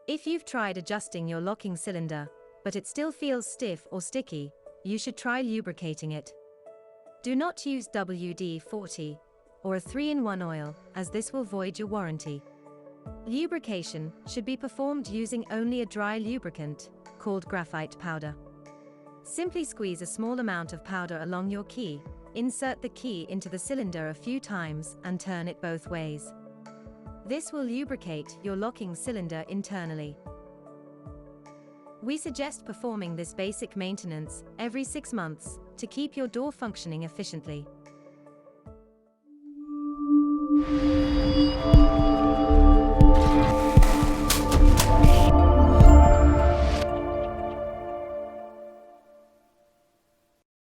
If you've tried adjusting your locking cylinder, but it still feels stiff or sticky, you should try lubricating it. Do not use WD-40 or a 3-in-1 oil, as this will void your warranty. Lubrication should be performed using only a dry lubricant, called graphite powder. Simply squeeze a small amount of powder along your key, insert the key into the cylinder a few times and turn it both ways. This will lubricate your locking cylinder internally. We suggest performing this basic maintenance every 6 months to keep your door functioning efficiently.